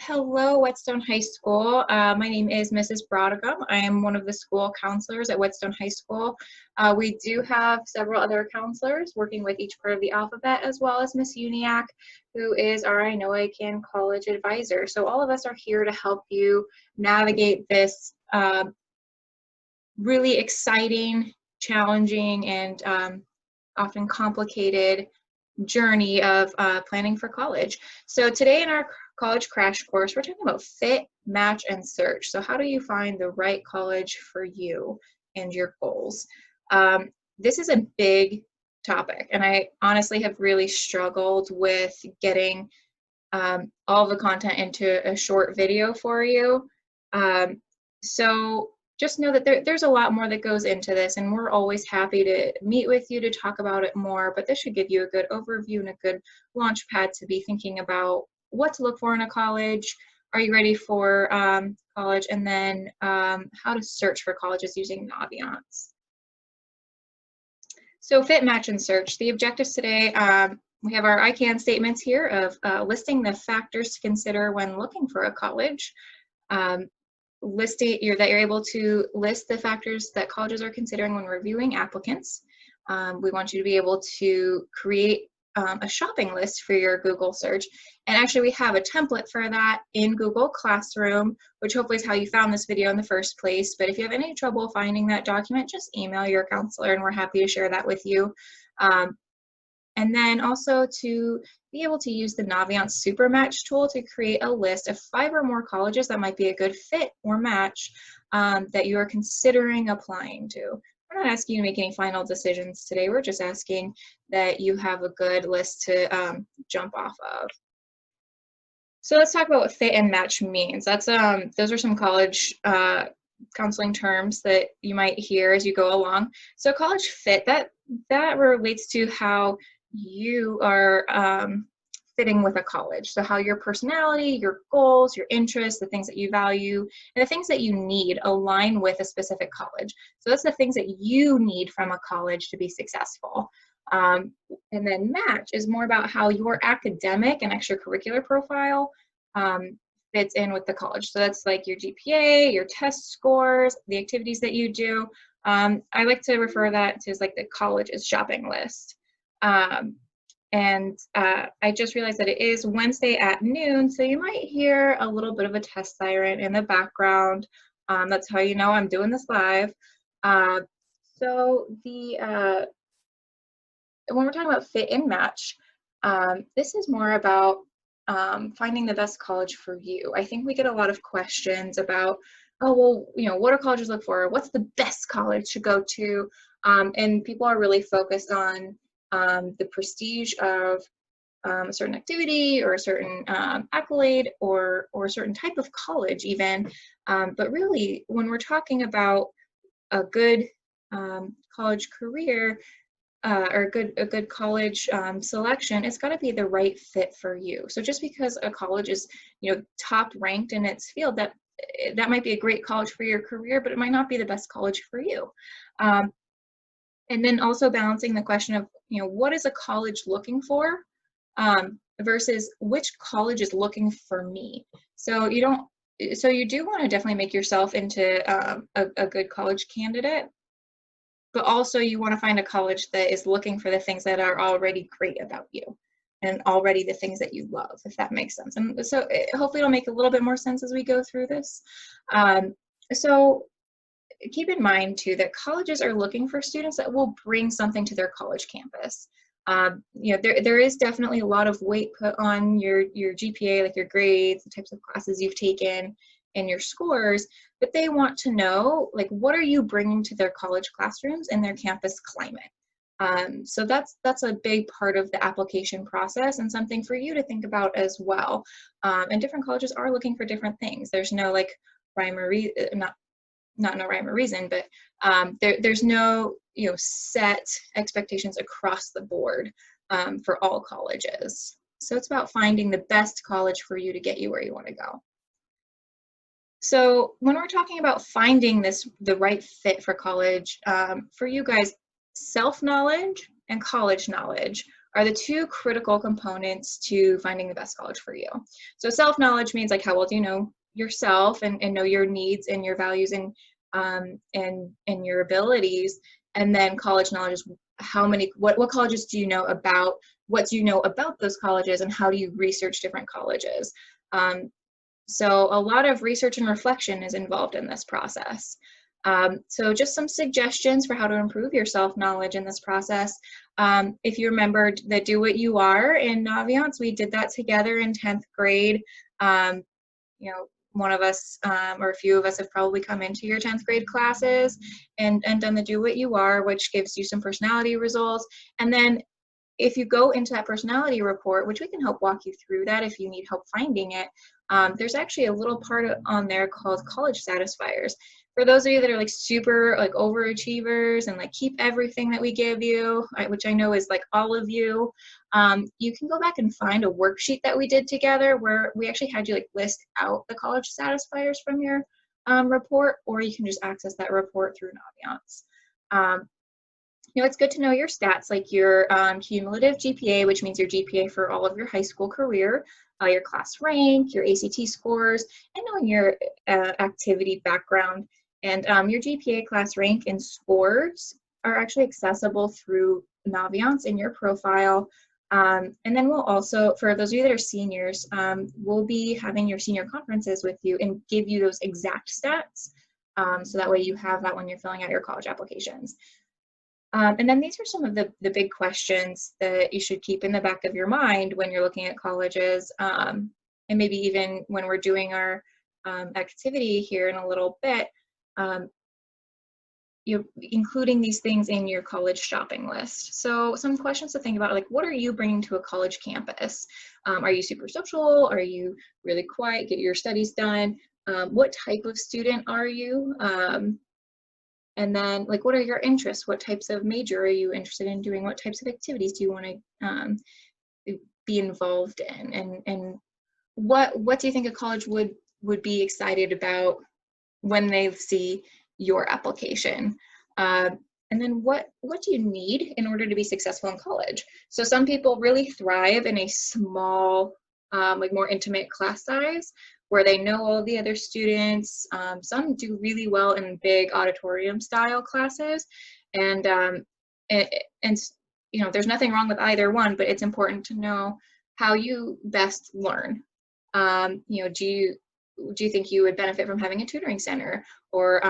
Hello, Whetstone High School. My name is Mrs. Brodicum. I am one of the school counselors at Whetstone High School. We do have several other counselors working with each part of the alphabet, as well as Miss Uniac, who is our I Know I Can college advisor. So all of us are here to help you navigate this really exciting, challenging, and often complicated journey of planning for college. So today in our college crash course, we're talking about fit, match, and search. So how do you find the right college for you and your goals? This is a big topic, and I honestly have really struggled with getting all the content into a short video for you. So just know that there's a lot more that goes into this, and we're always happy to meet with you to talk about it more, but this should give you a good overview and a good launch pad to be thinking about what to look for in a college. Are you ready for college? And then how to search for colleges using Naviance. So fit, match, and search. The objectives today, we have our I can statements here of listing the factors to consider when looking for a college. That you're able to list the factors that colleges are considering when reviewing applicants. We want you to be able to create a shopping list for your Google search. And actually we have a template for that in Google Classroom, which hopefully is how you found this video in the first place. But if you have any trouble finding that document, just email your counselor and we're happy to share that with you. And then also to be able to use the Naviance SuperMatch tool to create a list of 5 or more colleges that might be a good fit or match that you are considering applying to. We're not asking you to make any final decisions today. We're just asking that you have a good list to jump off of. So let's talk about what fit and match means. That's those are some college counseling terms that you might hear as you go along. So college fit, that relates to how you are fitting with a college. So how your personality, your goals, your interests, the things that you value, and the things that you need align with a specific college. So that's the things that you need from a college to be successful. And then match is more about how your academic and extracurricular profile fits in with the college. So that's like your GPA, your test scores, the activities that you do. I like to refer that to as like the college's shopping list. I just realized that it is Wednesday at noon, so you might hear a little bit of a test siren in the background. That's how you know I'm doing this live. So when we're talking about fit and match, this is more about finding the best college for you. I think we get a lot of questions about, oh, well, you know, what do colleges look for? What's the best college to go to? And people are really focused on the prestige of a certain activity or a certain accolade or a certain type of college even. But really, when we're talking about a good college career or a good college selection, it's got to be the right fit for you. So just because a college is, you know, top ranked in its field, that might be a great college for your career, but it might not be the best college for you. And then also balancing the question of, you know, what is a college looking for versus which college is looking for me. So you do want to definitely make yourself into a good college candidate, but also you want to find a college that is looking for the things that are already great about you and already the things that you love, if that makes sense. And so hopefully it'll make a little bit more sense as we go through this. So keep in mind too that colleges are looking for students that will bring something to their college campus. You know, there is definitely a lot of weight put on your GPA, like your grades, the types of classes you've taken, and your scores, but they want to know, like, what are you bringing to their college classrooms and their campus climate? So that's a big part of the application process and something for you to think about as well. And different colleges are looking for different things. There's no like rhyme or not no rhyme or reason, but there's no, you know, set expectations across the board for all colleges. So it's about finding the best college for you to get you where you want to go. So when we're talking about finding the right fit for college, for you guys, self-knowledge and college knowledge are the two critical components to finding the best college for you. So self-knowledge means like how well do you know yourself and know your needs and your values and your abilities. And then college knowledge is what colleges do you know about, what do you know about those colleges, and how do you research different colleges. So a lot of research and reflection is involved in this process. So just some suggestions for how to improve your self-knowledge in this process. If you remembered the Do What You Are in Naviance, we did that together in 10th grade. You know, one of us or a few of us have probably come into your 10th grade classes and done the Do What You Are, which gives you some personality results. And then if you go into that personality report, which we can help walk you through that if you need help finding it, there's actually a little part on there called college satisfiers. For those of you that are like super like overachievers and like keep everything that we give you, which I know is like all of you, you can go back and find a worksheet that we did together where we actually had you like list out the college satisfiers from your report, or you can just access that report through Naviance. You know, it's good to know your stats, like your cumulative GPA, which means your GPA for all of your high school career, your class rank, your ACT scores, and knowing your activity background. And your GPA, class rank, and scores are actually accessible through Naviance in your profile. And then we'll also, for those of you that are seniors, we'll be having your senior conferences with you and give you those exact stats. So that way you have that when you're filling out your college applications. And then these are some of the big questions that you should keep in the back of your mind when you're looking at colleges, and maybe even when we're doing our activity here in a little bit, you're including these things in your college shopping list. So some questions to think about, like, what are you bringing to a college campus? Are you super social? Are you really quiet, get your studies done? What type of student are you? And then, like, what are your interests? What types of major are you interested in doing? What types of activities do you want to be involved in? And what do you think a college would be excited about when they see your application? And then what do you need in order to be successful in college? So some people really thrive in a small, like more intimate class size, where they know all the other students. Some do really well in big auditorium style classes, and you know, there's nothing wrong with either one, but it's important to know how you best learn. You know, do you think you would benefit from having a tutoring center or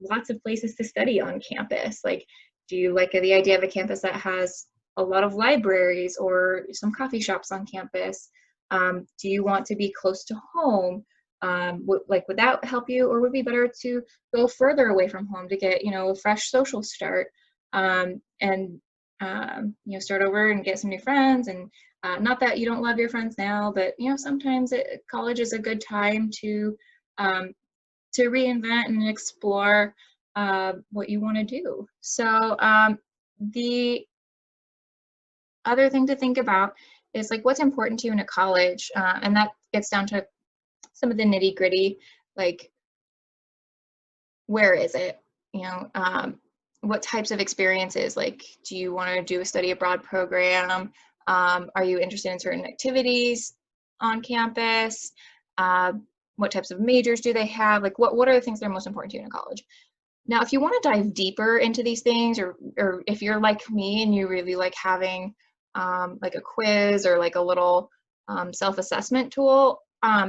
lots of places to study on campus? Like, do you like the idea of a campus that has a lot of libraries or some coffee shops on campus? Do you want to be close to home? Would that help you, or would it be better to go further away from home to get, you know, a fresh social start, and you know, start over and get some new friends? And not that you don't love your friends now, but you know, sometimes college is a good time to reinvent and explore what you want to do. So the other thing to think about is like what's important to you in a college, and that gets down to some of the nitty gritty, like where is it? You know, what types of experiences? Like, do you want to do a study abroad program? Are you interested in certain activities on campus? What types of majors do they have? Like, what are the things that are most important to you in a college? Now, if you want to dive deeper into these things, or if you're like me and you really like having like a quiz or like a little self-assessment tool,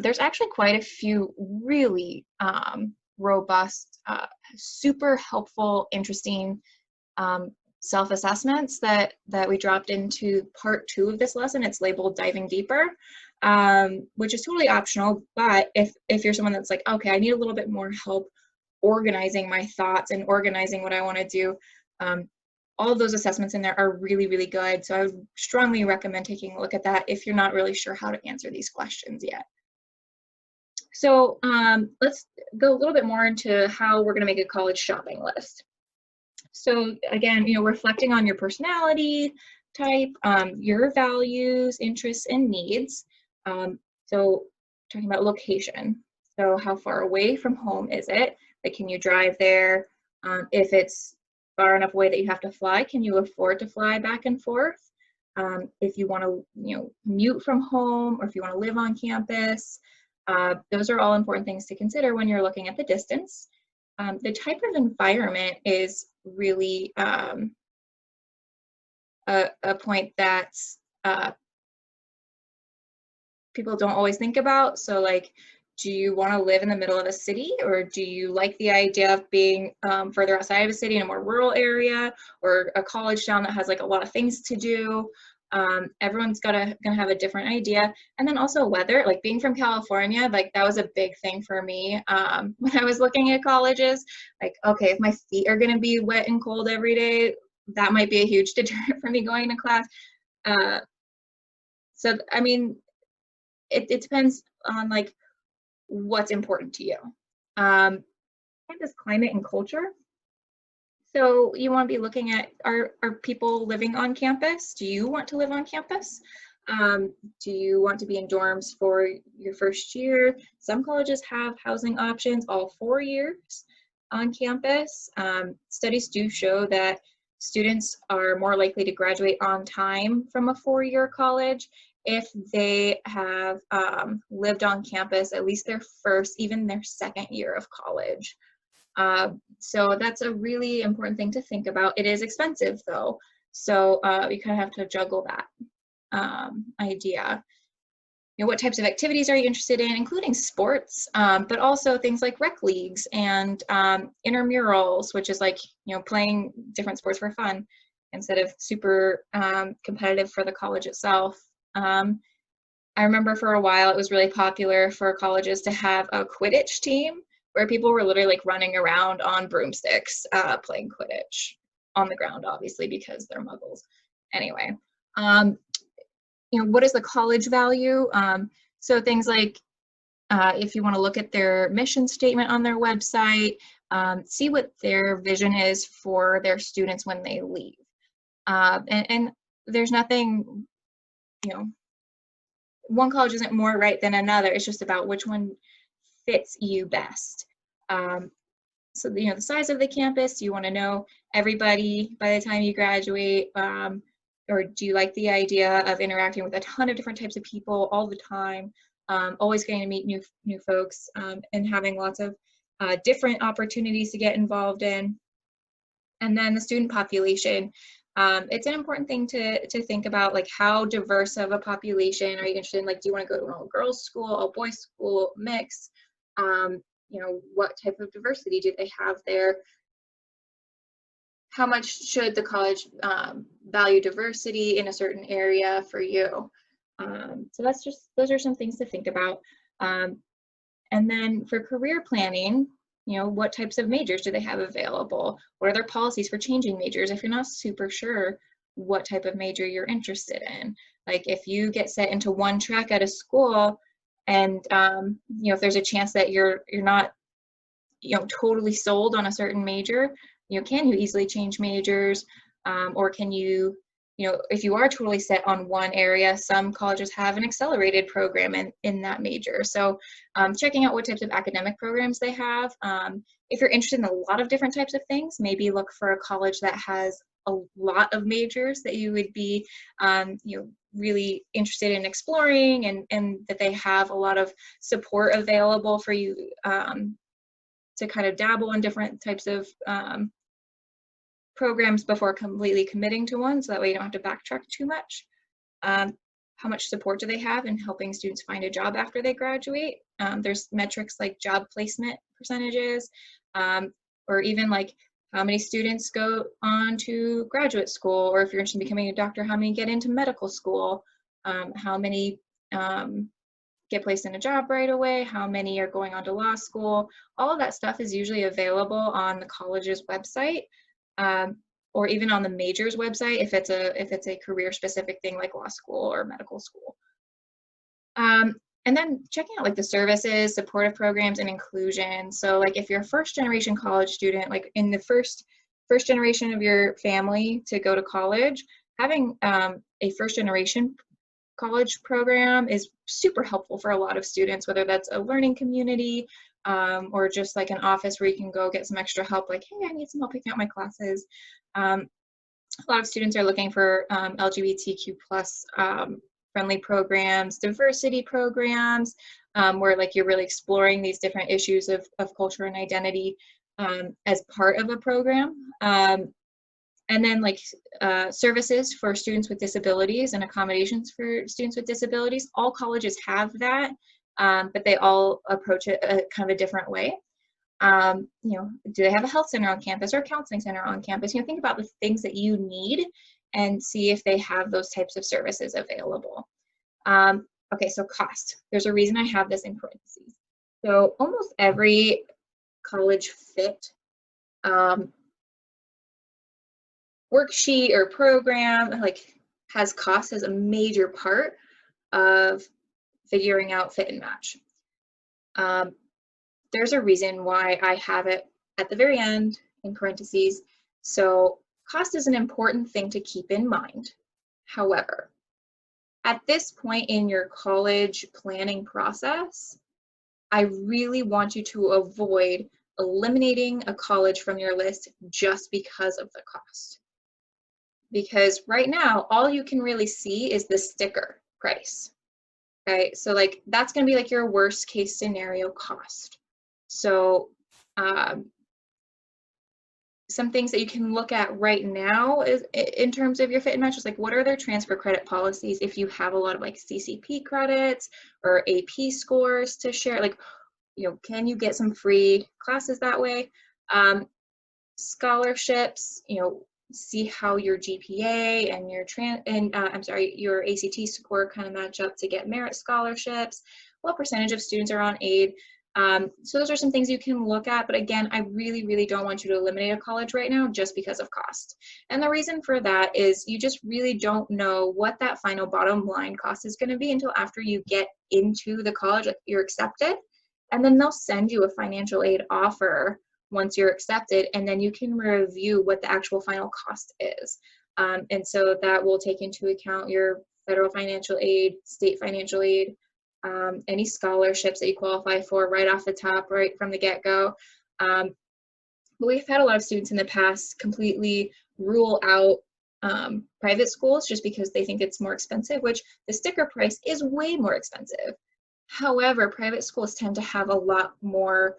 there's actually quite a few really robust, super helpful, interesting self-assessments that we dropped into part 2 of this lesson. It's labeled Diving Deeper, which is totally optional, but if you're someone that's like, okay, I need a little bit more help organizing my thoughts and organizing what I want to do, all of those assessments in there are really, really good. So I would strongly recommend taking a look at that if you're not really sure how to answer these questions yet. So let's go a little bit more into how we're going to make a college shopping list. So again, you know, reflecting on your personality type, your values, interests, and needs. So talking about location. So how far away from home is it? Like, can you drive there? If it's far enough away that you have to fly, can you afford to fly back and forth? if you want to, commute from home, or if you want to live on campus. Those are all important things to consider when you're looking at the distance. The type of environment is really a point that people don't always think about. So like, do you want to live in the middle of a city, or do you like the idea of being further outside of a city in a more rural area, or a college town that has like a lot of things to do? Everyone's gonna have a different idea. And then also weather, like being from California, like that was a big thing for me when I was looking at colleges. Like, okay, if my feet are gonna be wet and cold every day, that might be a huge deterrent for me going to class. So I mean, it depends on like what's important to you. Campus climate and culture. So you want to be looking at, are people living on campus? Do you want to live on campus? Do you want to be in dorms for your first year? Some colleges have housing options all 4 years on campus. Studies do show that students are more likely to graduate on time from a 4-year college if they have lived on campus at least their first, even their second year of college. So that's a really important thing to think about. It is expensive though, so you kind of have to juggle that idea. What types of activities are you interested in, including sports, but also things like rec leagues and intramurals, which is like, playing different sports for fun instead of super competitive for the college itself. I remember for a while it was really popular for colleges to have a Quidditch team where people were literally like running around on broomsticks playing Quidditch on the ground, obviously, because they're muggles. Anyway, what is the college value? So things like if you want to look at their mission statement on their website, see what their vision is for their students when they leave. And there's nothing, one college isn't more right than another. It's just about which one fits you best. So the size of the campus, you want to know everybody by the time you graduate, or do you like the idea of interacting with a ton of different types of people all the time, always getting to meet new folks, and having lots of different opportunities to get involved in. And then the student population. It's an important thing to think about, like how diverse of a population are you interested in? Like, do you want to go to an all-girls school, all-boys school, mix? What type of diversity do they have there? How much should the college value diversity in a certain area for you? So those are some things to think about. And then for career planning, what types of majors do they have available? What are their policies for changing majors if you're not super sure what type of major you're interested in? Like if you get set into one track at a school and if there's a chance that you're not totally sold on a certain major, can you easily change majors? Or can you, if you are totally set on one area, some colleges have an accelerated program in that major. So checking out what types of academic programs they have. If you're interested in a lot of different types of things, maybe look for a college that has a lot of majors that you would be really interested in exploring, and that they have a lot of support available for you to kind of dabble in different types of programs before completely committing to one, so that way you don't have to backtrack too much. How much support do they have in helping students find a job after they graduate? There's metrics like job placement percentages, or even like how many students go on to graduate school, or if you're interested in becoming a doctor, how many get into medical school, how many get placed in a job right away, how many are going on to law school. All of that stuff is usually available on the college's website, or even on the major's website if it's a career specific thing like law school or medical school. And then checking out like the services, supportive programs, and inclusion. So like if you're a first generation college student, like in the first generation of your family to go to college, having a first generation college program is super helpful for a lot of students, whether that's a learning community or just like an office where you can go get some extra help, like, hey, I need some help picking out my classes. A lot of students are looking for LGBTQ plus friendly programs, diversity programs, where like you're really exploring these different issues of culture and identity as part of a program. And then like services for students with disabilities and accommodations for students with disabilities. All colleges have that, but they all approach it kind of a different way. You know, do they have a health center on campus or a counseling center on campus? You know, think about the things that you need and see if they have those types of services available. Okay, so cost. There's a reason I have this in parentheses. So almost every college fit worksheet or program like has cost as a major part of figuring out fit and match. There's a reason why I have it at the very end in parentheses. So cost is an important thing to keep in mind. However, at this point in your college planning process, I really want you to avoid eliminating a college from your list just because of the cost. Because right now, all you can really see is the sticker price. Okay, so like that's going to be like your worst case scenario cost. So some things that you can look at right now is in terms of your fit and match is like, what are their transfer credit policies if you have a lot of like CCP credits or AP scores to share? Like, you know, can you get some free classes that way? Scholarships, you know, see how your GPA and your ACT score kind of match up to get merit scholarships. What percentage of students are on aid? So those are some things you can look at, but again, I really, really don't want you to eliminate a college right now just because of cost. And the reason for that is you just really don't know what that final bottom line cost is going to be until after you get into the college, like you're accepted, and then they'll send you a financial aid offer once you're accepted, and then you can review what the actual final cost is. And so that will take into account your federal financial aid, state financial aid, any scholarships that you qualify for right off the top, right from the get-go. But we've had a lot of students in the past completely rule out private schools just because they think it's more expensive, which the sticker price is way more expensive. However, private schools tend to have a lot more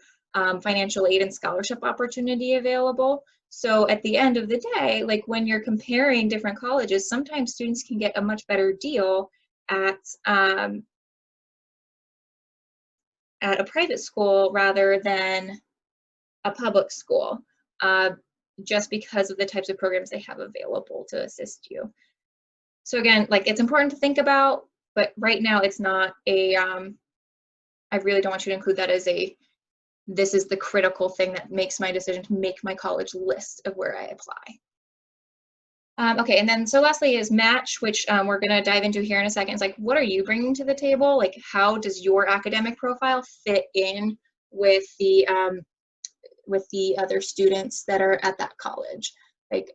financial aid and scholarship opportunity available. So at the end of the day, like when you're comparing different colleges, sometimes students can get a much better deal at a private school rather than a public school, just because of the types of programs they have available to assist you. So again, like it's important to think about, but right now it's not a, I really don't want you to include that as a, this is the critical thing that makes my decision to make my college list of where I apply. Okay, and then so lastly is match, which we're going to dive into here in a second. It's like, what are you bringing to the table? Like, how does your academic profile fit in with the other students that are at that college? Like,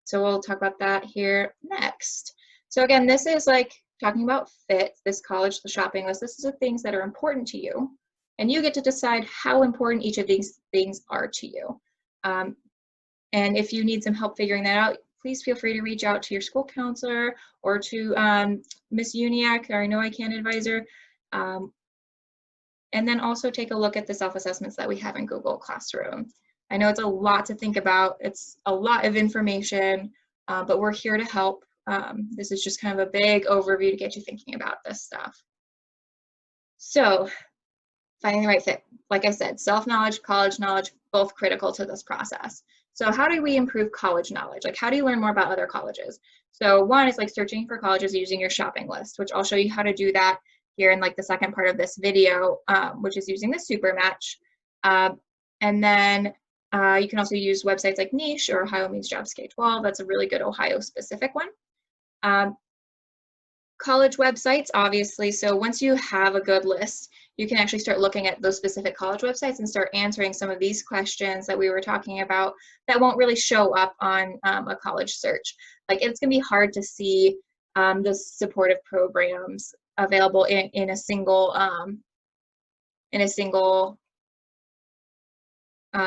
so we'll talk about that here next. So again, this is like talking about fit, this college, the shopping list. This is the things that are important to you, and you get to decide how important each of these things are to you. And if you need some help figuring that out, please feel free to reach out to your school counselor or to Ms. Uniac, our Know I Can advisor. And then also take a look at the self-assessments that we have in Google Classroom. I know it's a lot to think about. It's a lot of information, but we're here to help. This is just kind of a big overview to get you thinking about this stuff. So finding the right fit. Like I said, self-knowledge, college knowledge, both critical to this process. So how do we improve college knowledge? Like, how do you learn more about other colleges? So one is like searching for colleges using your shopping list, which I'll show you how to do that here in like the second part of this video, which is using the SuperMatch. And then you can also use websites like Niche or Ohio Means Jobs K-12. That's a really good Ohio specific one. College websites, obviously. So once you have a good list, you can actually start looking at those specific college websites and start answering some of these questions that we were talking about that won't really show up on a college search. Like it's gonna be hard to see the supportive programs available in a single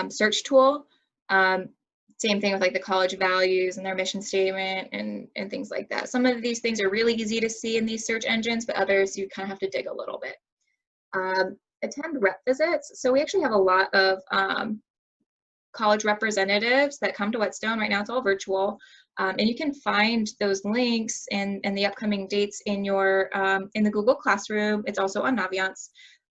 search tool. Same thing with like the college values and their mission statement and things like that. Some of these things are really easy to see in these search engines, but others you kind of have to dig a little bit. Attend rep visits. So we actually have a lot of college representatives that come to Whetstone. Right now it's all virtual. And you can find those links and the upcoming dates in your in the Google Classroom. It's also on Naviance.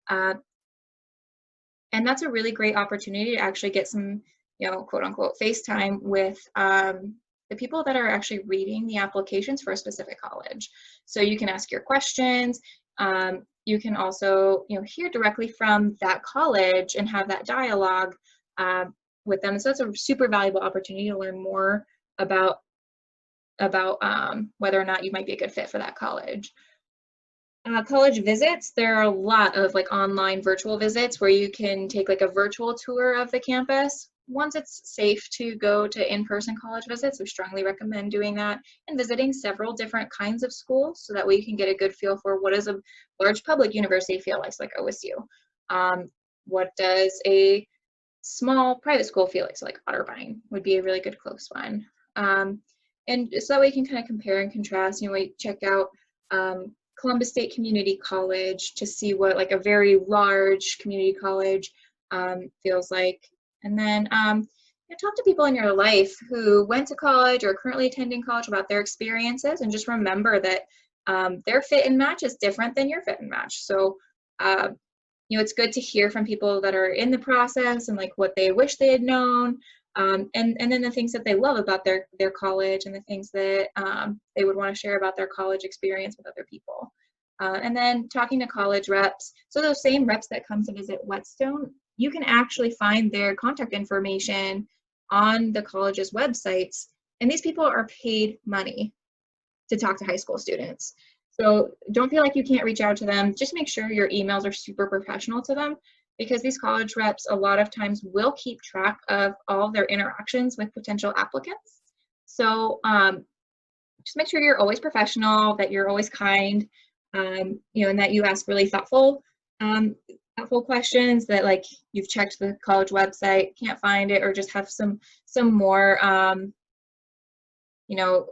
And that's a really great opportunity to actually get some, you know, quote unquote FaceTime with the people that are actually reading the applications for a specific college. So you can ask your questions. You can also, you know, hear directly from that college and have that dialogue with them. So that's a super valuable opportunity to learn more about whether or not you might be a good fit for that college. College visits, there are a lot of like online virtual visits where you can take like a virtual tour of the campus. Once it's safe to go to in-person college visits, we strongly recommend doing that and visiting several different kinds of schools so that way you can get a good feel for what does a large public university feel like OSU. What does a small private school feel like? So like Otterbein would be a really good close one. And so that way you can kind of compare and contrast. You know, we check out Columbus State Community College to see what like a very large community college feels like. And then you know, talk to people in your life who went to college or are currently attending college about their experiences, and just remember that their fit and match is different than your fit and match. So you know, it's good to hear from people that are in the process and like what they wish they had known, and then the things that they love about their college and the things that they would want to share about their college experience with other people. And then talking to college reps. So those same reps that come to visit Whetstone, you can actually find their contact information on the college's websites. And these people are paid money to talk to high school students. So don't feel like you can't reach out to them. Just make sure your emails are super professional to them, because these college reps a lot of times will keep track of all of their interactions with potential applicants. So just make sure you're always professional, that you're always kind, you know, and that you ask really thoughtful questions, that like you've checked the college website, can't find it, or just have some more, you know,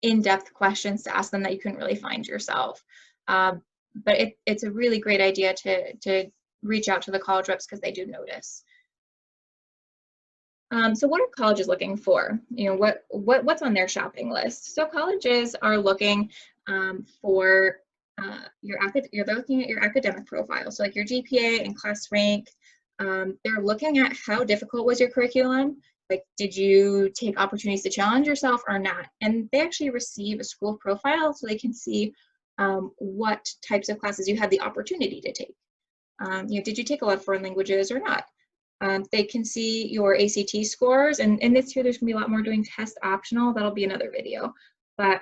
in-depth questions to ask them that you couldn't really find yourself. But it's a really great idea to reach out to the college reps, because they do notice. So what are colleges looking for? You know, what's on their shopping list? So colleges are looking for they're looking at your academic profile. So like your GPA and class rank. They're looking at how difficult was your curriculum. Like, did you take opportunities to challenge yourself or not? And they actually receive a school profile so they can see what types of classes you had the opportunity to take. You know, did you take a lot of foreign languages or not? They can see your ACT scores, and this year there's gonna be a lot more doing test optional. That'll be another video. But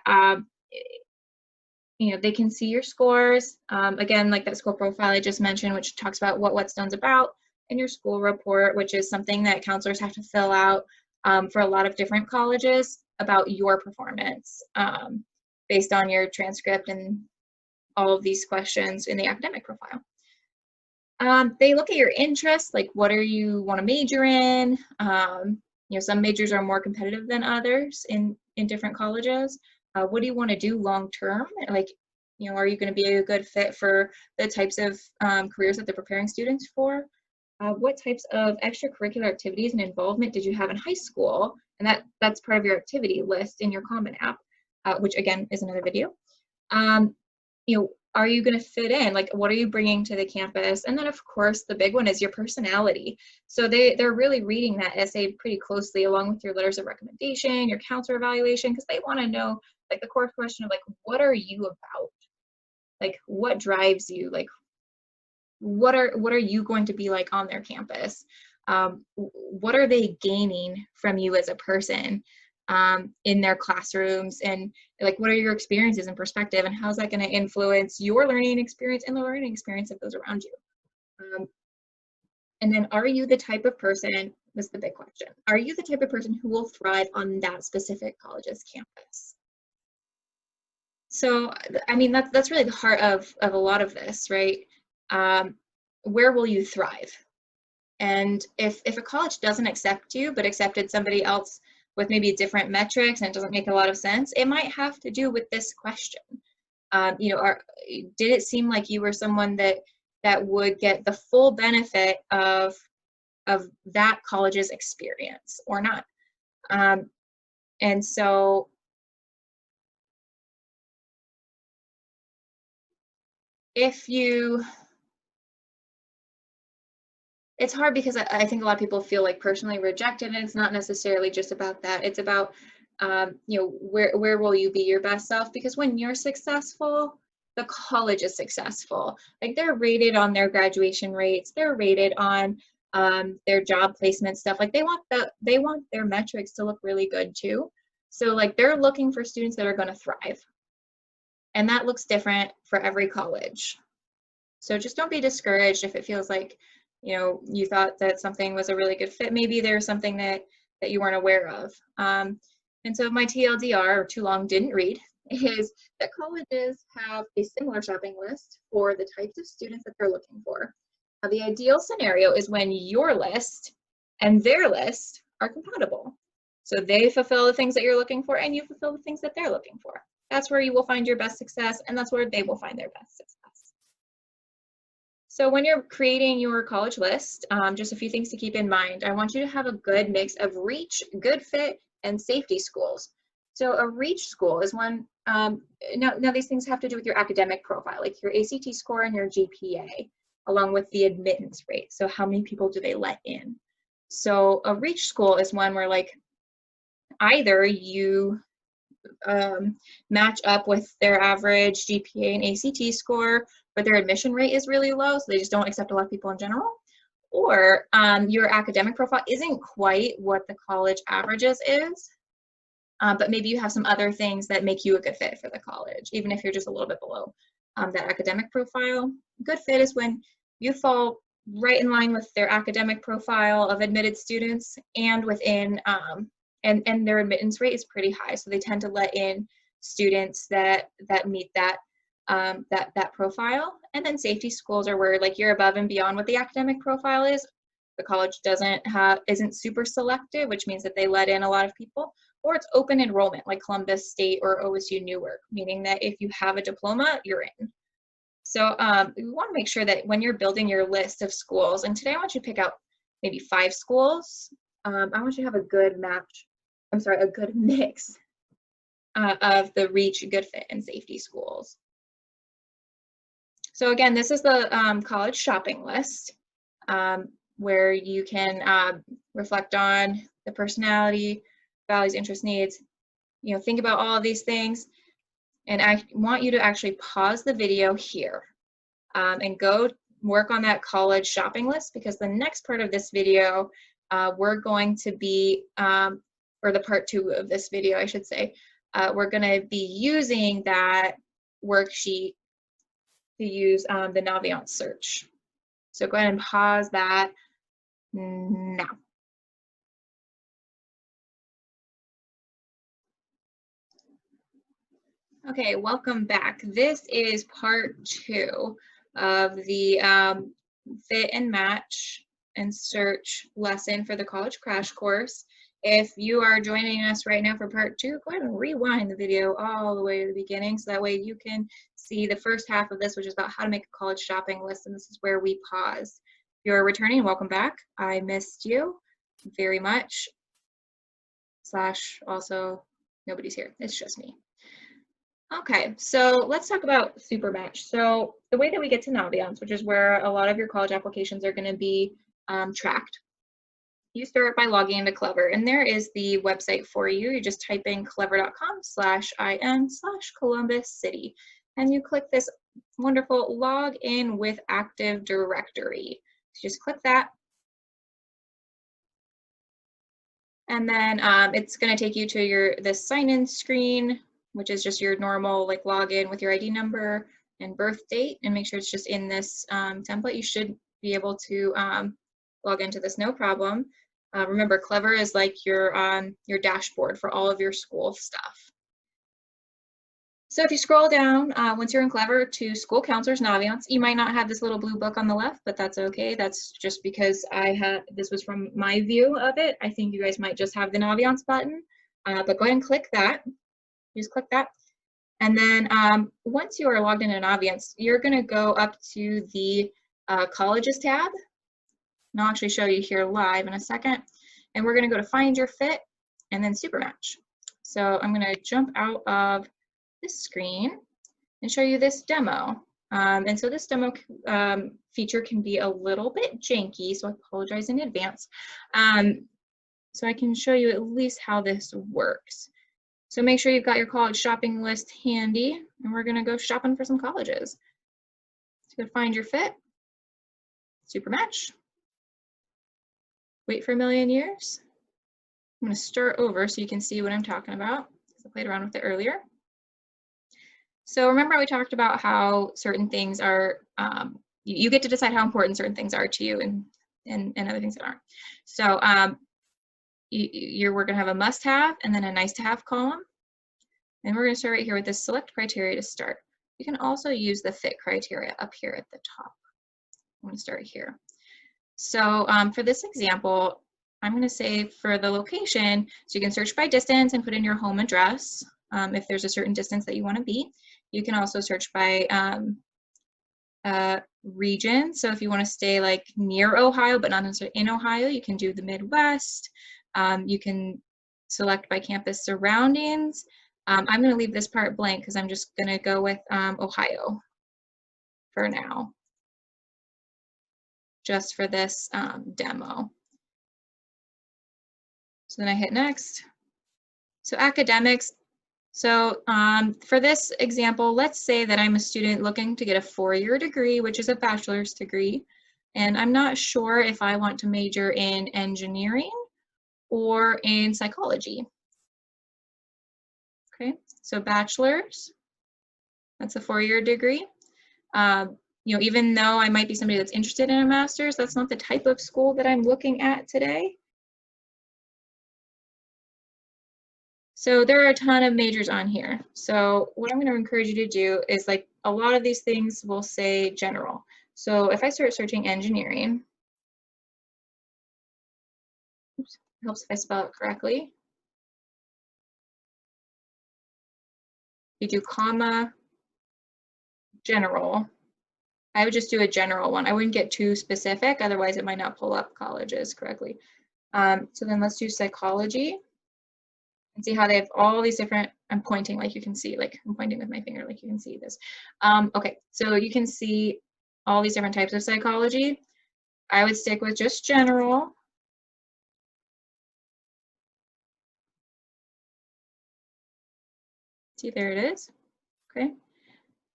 you know, they can see your scores. Again, like that school profile I just mentioned, which talks about what Whetstone's about, and your school report, which is something that counselors have to fill out for a lot of different colleges about your performance based on your transcript and all of these questions in the academic profile. They look at your interests, like what are you want to major in? You know, some majors are more competitive than others in different colleges. What do you want to do long term? Like, you know, are you going to be a good fit for the types of careers that they're preparing students for? What types of extracurricular activities and involvement did you have in high school? And that's part of your activity list in your Common App, which again is another video. You know, are you going to fit in? Like, what are you bringing to the campus? And then, of course, the big one is your personality. So they're really reading that essay pretty closely, along with your letters of recommendation, your counselor evaluation, because they want to know, like, the core question of, like, what are you about? Like, what drives you? Like, what are you going to be like on their campus? What are they gaining from you as a person in their classrooms? And like, what are your experiences and perspective, and how's that going to influence your learning experience and the learning experience of those around you? And then, are you the type of person, this is the big question, are you the type of person who will thrive on that specific college's campus? So, I mean, that's really the heart of a lot of this, right? Where will you thrive? And if a college doesn't accept you, but accepted somebody else with maybe different metrics and it doesn't make a lot of sense, it might have to do with this question. You know, did it seem like you were someone that would get the full benefit of that college's experience or not? And so if you, it's hard because I think a lot of people feel like personally rejected, and it's not necessarily just about that. It's about, you know, where will you be your best self? Because when you're successful, the college is successful. Like, they're rated on their graduation rates, they're rated on their job placement stuff. Like, they want their metrics to look really good too. So like, they're looking for students that are going to thrive, and that looks different for every college. So just don't be discouraged if it feels like, you know, you thought that something was a really good fit. Maybe there's something that you weren't aware of. And so my TLDR, or too long didn't read, is that colleges have a similar shopping list for the types of students that they're looking for. Now, the ideal scenario is when your list and their list are compatible. So they fulfill the things that you're looking for and you fulfill the things that they're looking for. That's where you will find your best success, and that's where they will find their best success. So when you're creating your college list, just a few things to keep in mind. I want you to have a good mix of reach, good fit, and safety schools. So a reach school is one, now these things have to do with your academic profile, like your ACT score and your GPA, along with the admittance rate. So how many people do they let in? So a reach school is one where, like, either you match up with their average GPA and ACT score, but their admission rate is really low, so they just don't accept a lot of people in general, or your academic profile isn't quite what the college averages is, but maybe you have some other things that make you a good fit for the college, even if you're just a little bit below that academic profile. Good fit is when you fall right in line with their academic profile of admitted students, and within and their admittance rate is pretty high, so they tend to let in students that meet that that profile. And then safety schools are where, like, you're above and beyond what the academic profile is. The college isn't super selective, which means that they let in a lot of people, or it's open enrollment, like Columbus State or OSU Newark, meaning that if you have a diploma, you're in. So we want to make sure that when you're building your list of schools, and today I want you to pick out maybe 5 schools. I want you to have a good mix of the reach, good fit, and safety schools. So again, this is the college shopping list, where you can reflect on the personality, values, interests, needs. You know, think about all of these things, and I want you to actually pause the video here and go work on that college shopping list, because the next part of this video, we're going to be, or the part 2 of this video, I should say, we're going to be using that worksheet to use the Naviance search. So go ahead and pause that now. Okay, welcome back. This is part 2 of the fit and match and search lesson for the college crash course. If you are joining us right now for part 2, go ahead and rewind the video all the way to the beginning, so that way you can see the first half of this, which is about how to make a college shopping list, and this is where we pause. If you're returning, welcome back. I missed you very much. / also, nobody's here, it's just me. Okay, so let's talk about SuperMatch. So the way that we get to Naviance, which is where a lot of your college applications are going to be tracked, you start by logging into Clever, and there is the website for you. You just type in clever.com/in/Columbus City, and you click this wonderful log in with Active Directory. So just click that, and then it's going to take you to this sign-in screen, which is just your normal, like, login with your ID number and birth date, and make sure it's just in this template. You should be able to log into this no problem. Remember, Clever is like your dashboard for all of your school stuff. So if you scroll down, once you're in Clever, to School Counselors Naviance, you might not have this little blue book on the left, but that's okay. That's just because this was from my view of it. I think you guys might just have the Naviance button, but go ahead and click that. Just click that. And then once you are logged into Naviance, you're going to go up to the Colleges tab. And I'll actually show you here live in a second. And we're going to go to Find Your Fit and then SuperMatch. So I'm going to jump out of this screen and show you this demo. And so this demo feature can be a little bit janky, so I apologize in advance. So I can show you at least how this works. So make sure you've got your college shopping list handy, and we're gonna go shopping for some colleges. So find your fit, SuperMatch, wait for a million years. I'm gonna start over so you can see what I'm talking about, because I played around with it earlier. So remember we talked about how certain things are, you get to decide how important certain things are to you and other things that aren't. So we're gonna have a must-have and then a nice-to-have column. And we're gonna start right here with this select criteria to start. You can also use the fit criteria up here at the top. I'm gonna start here. So for this example, I'm gonna say for the location, so you can search by distance and put in your home address if there's a certain distance that you wanna be. You can also search by region. So if you want to stay like near Ohio, but not necessarily in Ohio, you can do the Midwest. You can select by campus surroundings. I'm going to leave this part blank because I'm just going to go with Ohio for now, just for this demo. So then I hit next. So academics. So for this example, let's say that I'm a student looking to get a 4-year degree, which is a bachelor's degree, and I'm not sure if I want to major in engineering or in psychology. Okay, so bachelor's, that's a 4-year degree. You know, even though I might be somebody that's interested in a master's, that's not the type of school that I'm looking at today. So there are a ton of majors on here. So what I'm going to encourage you to do is, like, a lot of these things will say general. So if I start searching engineering, oops, it helps if I spell it correctly. You do comma, general. I would just do a general one. I wouldn't get too specific, otherwise it might not pull up colleges correctly. So then let's do psychology. And see how they have all these different, I'm pointing like you can see, like I'm pointing with my finger like you can see this. Okay, so you can see all these different types of psychology. I would stick with just general. See, there it is. Okay.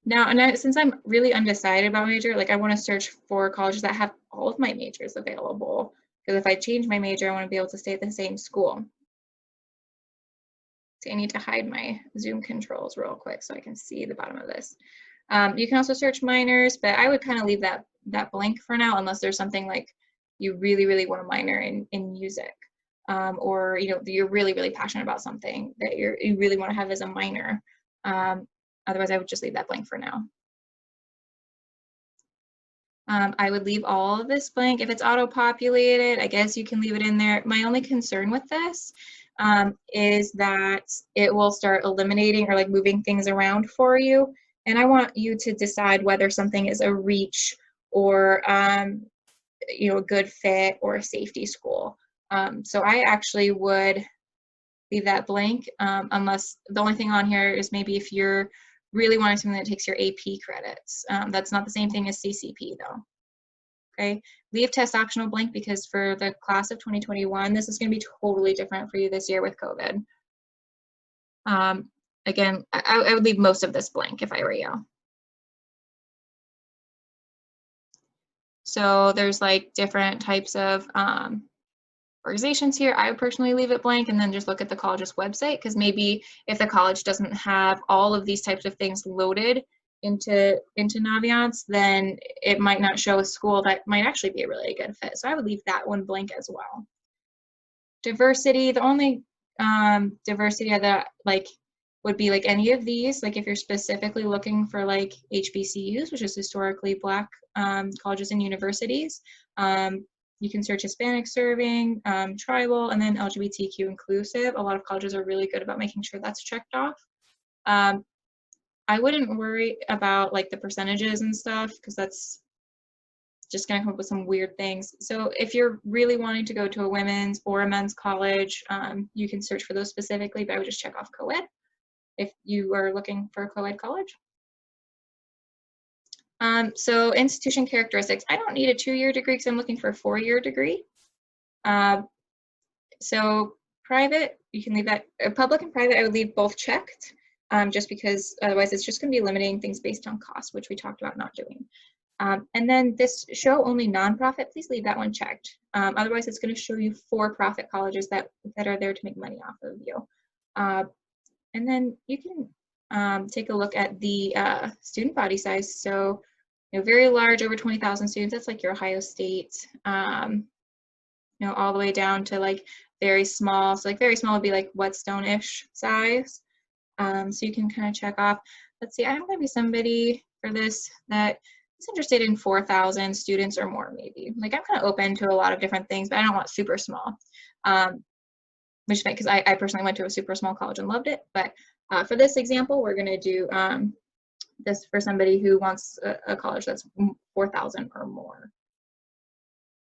Now, and since I'm really undecided about major, like I want to search for colleges that have all of my majors available. Because if I change my major, I want to be able to stay at the same school. I need to hide my Zoom controls real quick so I can see the bottom of this. You can also search minors, but I would kind of leave that blank for now, unless there's something like you really, really want to minor in music, or you know, you're really, really passionate about something that you really want to have as a minor. Otherwise, I would just leave that blank for now. I would leave all of this blank. If it's auto-populated, I guess you can leave it in there. My only concern with this is that it will start eliminating or like moving things around for you. And I want you to decide whether something is a reach or you know, a good fit or a safety school. So I actually would leave that blank, unless the only thing on here is maybe if you're really wanting something that takes your AP credits. That's not the same thing as CCP though. Okay, leave test optional blank because for the class of 2021, this is going to be totally different for you this year with COVID. Again, I would leave most of this blank if I were you. So there's like different types of organizations here. I would personally leave it blank and then just look at the college's website, because maybe if the college doesn't have all of these types of things loaded into Naviance, then it might not show a school that might actually be a really good fit. So I would leave that one blank as well. Diversity, the only diversity that like would be like any of these. Like if you're specifically looking for like HBCUs, which is historically Black colleges and universities, you can search Hispanic serving, tribal, and then LGBTQ inclusive. A lot of colleges are really good about making sure that's checked off. I wouldn't worry about like the percentages and stuff, because that's just going to come up with some weird things. So if you're really wanting to go to a women's or a men's college, you can search for those specifically, but I would just check off co-ed if you are looking for a co-ed college. So institution characteristics, I don't need a 2-year degree because I'm looking for a 4-year degree. So private, you can leave that. Public and private, I would leave both checked, just because otherwise it's just going to be limiting things based on cost, which we talked about not doing. And then this show only nonprofit, please leave that one checked. Otherwise it's going to show you for-profit colleges that are there to make money off of you. And then you can take a look at the student body size. So, you know, very large, over 20,000 students, that's like your Ohio State, you know, all the way down to like very small. So like very small would be like Whetstone-ish size. So you can kind of check off. Let's see, I'm going to be somebody for this that is interested in 4,000 students or more, maybe. Like I'm kind of open to a lot of different things, but I don't want super small. Which because I personally went to a super small college and loved it. But for this example, we're going to do this for somebody who wants a college that's 4,000 or more.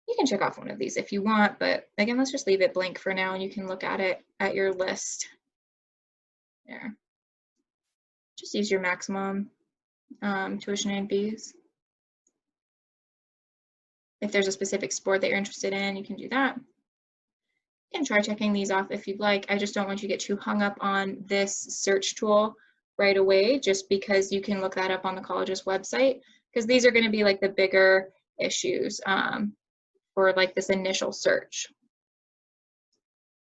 You can check off one of these if you want, but again, let's just leave it blank for now, and you can look at it at your list there. Just use your maximum tuition and fees. If there's a specific sport that you're interested in, you can do that. You can try checking these off if you'd like. I just don't want you to get too hung up on this search tool right away, just because you can look that up on the college's website, because these are going to be like the bigger issues for like this initial search.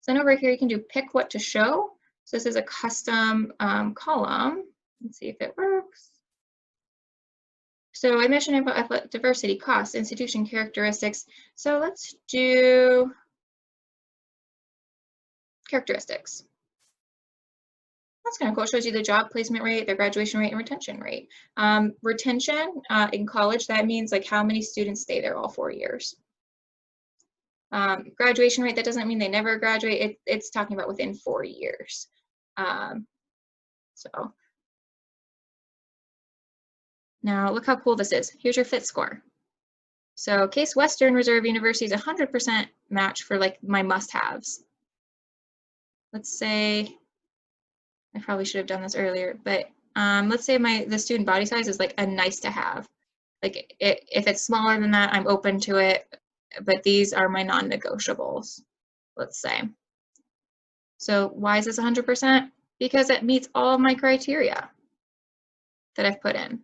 So then over here, you can do pick what to show. So this is a custom column. Let's see if it works. So I mentioned about diversity, cost, institution characteristics. So let's do characteristics. That's kind of cool. It shows you the job placement rate, their graduation rate, and retention rate. Retention in college, that means like how many students stay there all 4 years. Graduation rate, that doesn't mean they never graduate. It's talking about within 4 years. So now look how cool this is. Here's your fit score. So Case Western Reserve University is 100% match for like my must-haves. Let's say, I probably should have done this earlier, but let's say the student body size is like a nice to have. Like if it's smaller than that, I'm open to it, but these are my non-negotiables, let's say. So why is this 100%? Because it meets all of my criteria that I've put in.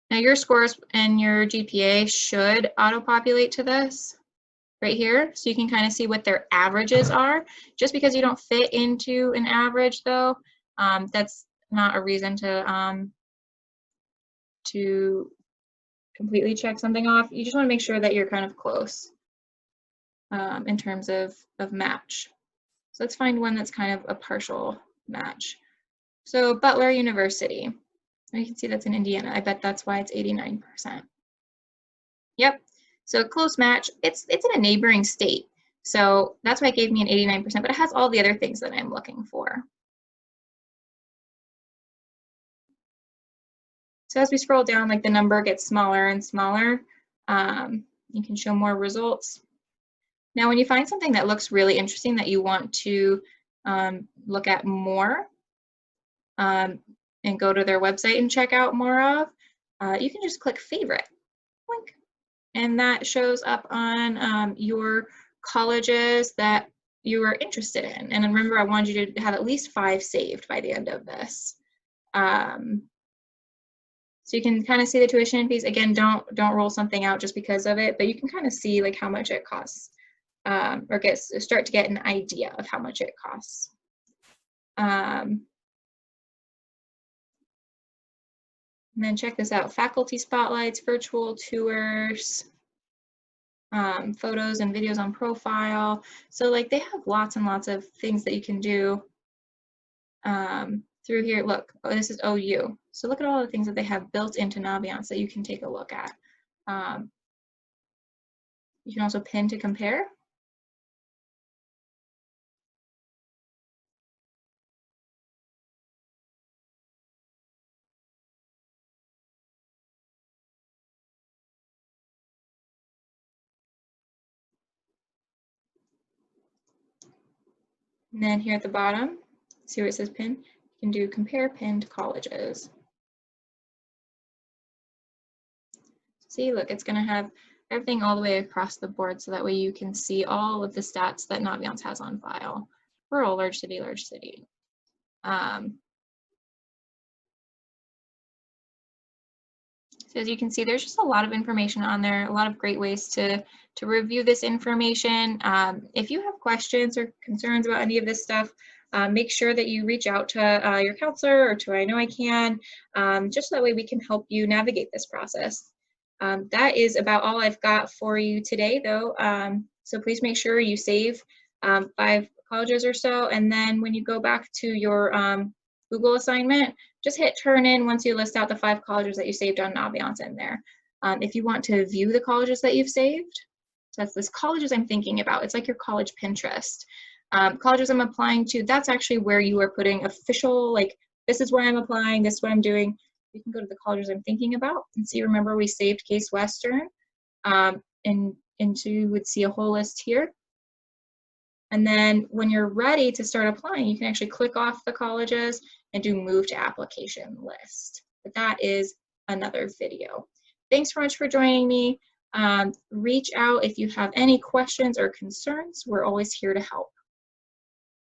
Now your scores and your GPA should auto-populate to this right here, so you can kind of see what their averages are. Just because you don't fit into an average though, that's not a reason to completely check something off. You just want to make sure that you're kind of close in terms of match. So let's find one that's kind of a partial match. So Butler University, you can see that's in Indiana. I bet that's why it's 89%. Yep. So close match, it's in a neighboring state. So that's why it gave me an 89%, but it has all the other things that I'm looking for. So as we scroll down, like the number gets smaller and smaller. You can show more results. Now, when you find something that looks really interesting that you want to look at more and go to their website and check out more of, you can just click favorite. Link. And that shows up on your colleges that you are interested in. And remember, I wanted you to have at least 5 saved by the end of this. So you can kind of see the tuition and fees. Again, don't roll something out just because of it, but you can kind of see like how much it costs, or start to get an idea of how much it costs. And then check this out: faculty spotlights, virtual tours, photos and videos on profile. So like they have lots and lots of things that you can do through here, look, oh, this is OU. So look at all the things that they have built into Naviance that you can take a look at. You can also pin to compare. And then here at the bottom, see where it says pin? You can do compare pinned colleges. See, look, it's going to have everything all the way across the board, so that way you can see all of the stats that Naviance has on file. Rural, large city, large city. So as you can see, there's just a lot of information on there, a lot of great ways to review this information. If you have questions or concerns about any of this stuff, make sure that you reach out to your counselor or to I Know I Can, just so that way we can help you navigate this process. That is about all I've got for you today, though. So please make sure you save 5 colleges or so, and then when you go back to your Google assignment, just hit turn in once you list out the 5 colleges that you saved on Naviance in there. If you want to view the colleges that you've saved, so that's this colleges I'm thinking about. It's like your college Pinterest. Colleges I'm applying to, that's actually where you are putting official, like, this is where I'm applying, this is what I'm doing. You can go to the colleges I'm thinking about and see, remember we saved Case Western, and you would see a whole list here. And then when you're ready to start applying, you can actually click off the colleges and do move to application list. But that is another video. Thanks so much for joining me. Reach out if you have any questions or concerns. We're always here to help.